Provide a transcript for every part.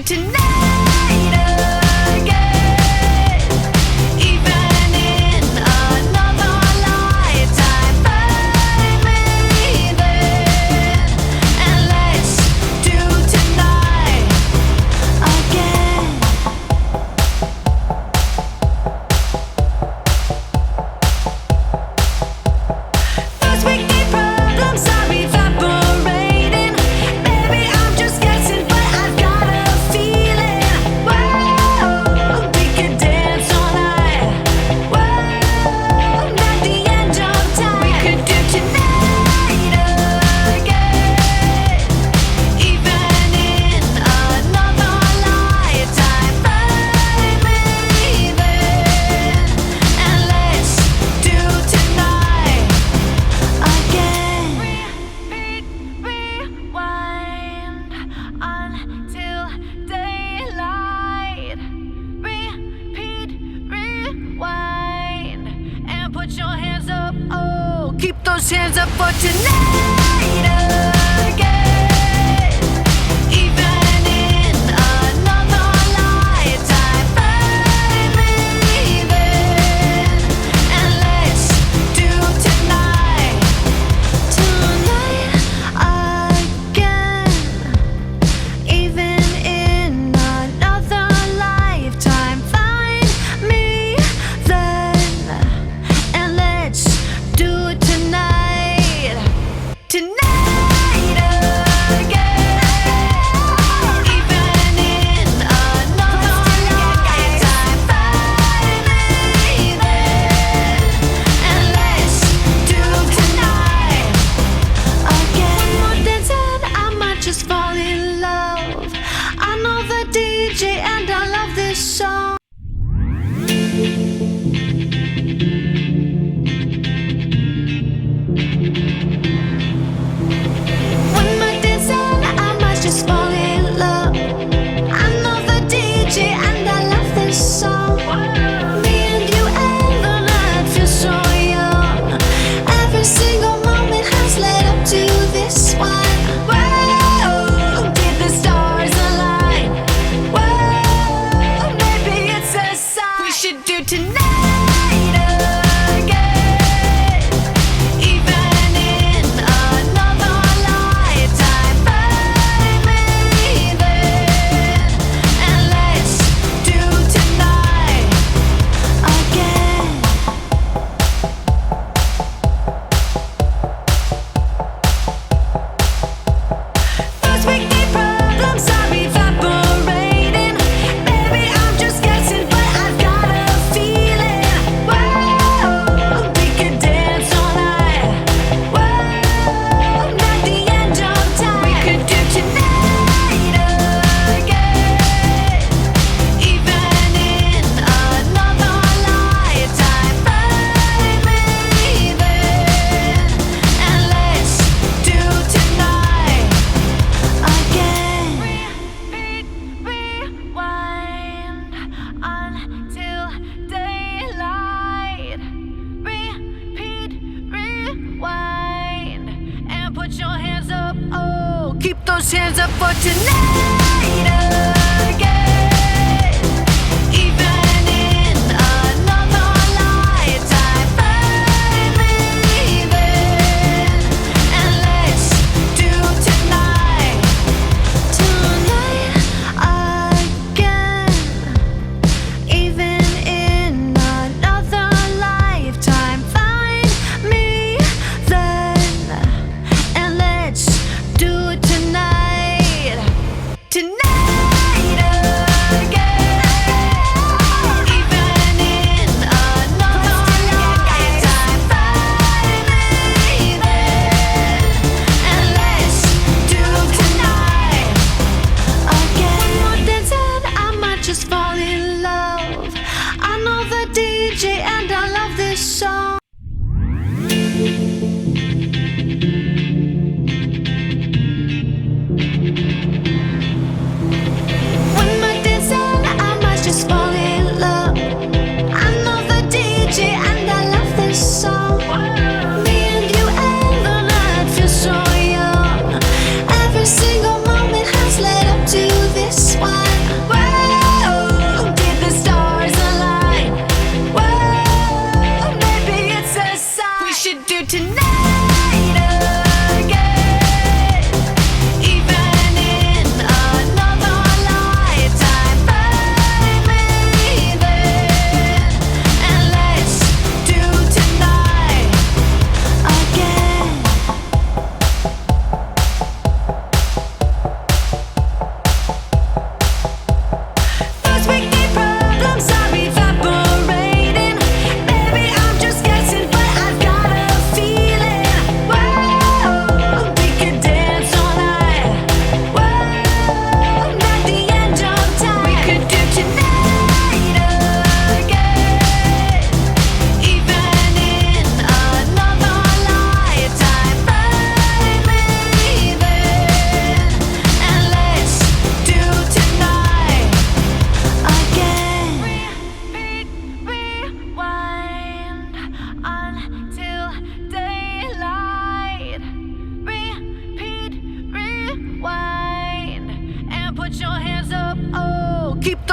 tonight again. Even in another lifetime, find me then, and let's do tonight again. First we need problems are evaporating. Maybe I'm just guessing, but I've got a feeling. Whoa, we could dance all night. Whoa, not the end of time. We could do tonight again. Even in another lifetime, find me then, and let's do tonight again. Repeat, rewind until daylight. Repeat, rewind, and put your hands up. Oh, keep those hands up for tonight again. Even in another lifetime, find me then, and let's do tonight again. Even in another lifetime, find me then, and let's do it tonight. Tonight again. Even in another lifetime, find me then, and let's do tonight again. One more dance and I might just fall in love. I know the DJ and I love this song. One more dance and I might just fall in love. I know the DJ and I love this song. Me and you and the night feel so young. Every single moment has led up to this one. Whoa, did the stars align? Whoa, maybe it's a sign. We should do tonight again. Even in another lifetime, find me then, and let's do tonight again. First we need problems are evaporating. Maybe I'm just guessing, but I've got a feeling. Whoa, we could dance all night. Whoa, not the end of time. We could do tonight again. Even in another lifetime, find me then, and let's do tonight again. Repeat, rewind until daylight. Repeat, rewind, and put your hands up. Oh, keep those hands up for tonight again. Even in another lifetime, find me then, and let's do tonight again. Even in another lifetime, find me then, and let's do it tonight. Tonight again. Even in another lifetime, find me then, and let's do tonight again. One more dance and I might just fall in love. I know the DJ and I love this song. One more dance and I might just fall in love. I know the DJ and I love this song. Me and you and the night feel so young. Every single moment has led up to this one.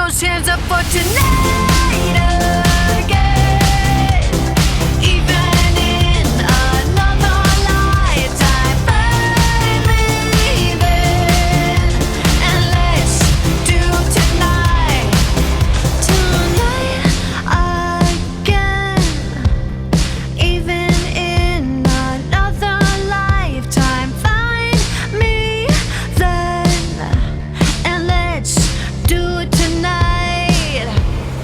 those hands up for tonight again. Even in another lifetime, find me then, and let's do tonight again. Even in another lifetime, find me then, and let's do it tonight again.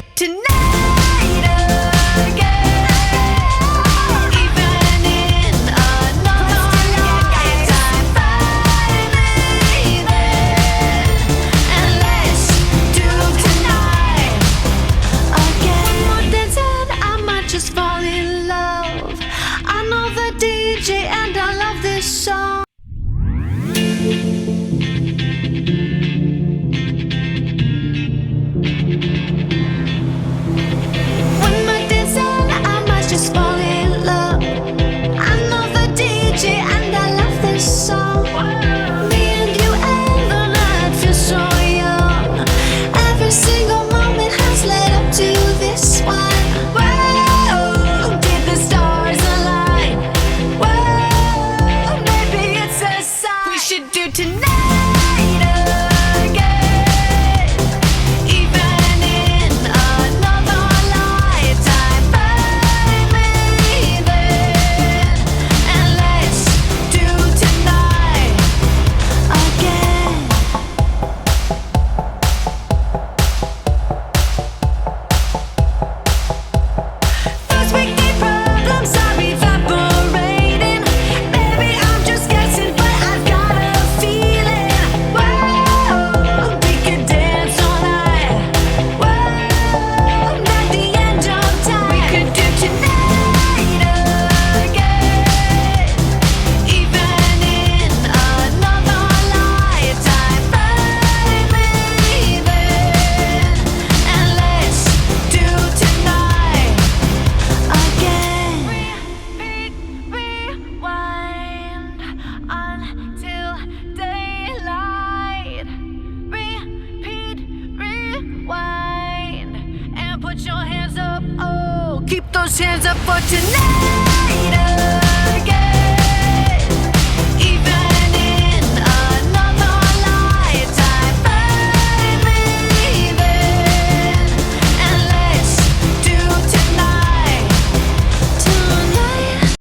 Even in another lifetime, find me then, and let's do tonight again. One more dance and I might just fall in love. I know the DJ and I love this song. One more dance and I might just fall in love. I know the DJ and I love this song. Me and you and the night feel so young. Every single moment has led up to this one. Whoa, did the stars align? Whoa, maybe it's a sign we should do tonight again. Even in another lifetime, find me then, and let's do tonight again. First we get problems are evaporating. Maybe I'm just guessing, but I've got a feeling. Whoa, we could dance all night. Whoa, not the end of time. We could do tonight again. Even in another lifetime, find me then, and let's do tonight again. Rewind until daylight. Repeat, rewind, and put your hands up. Oh, keep those hands up for tonight.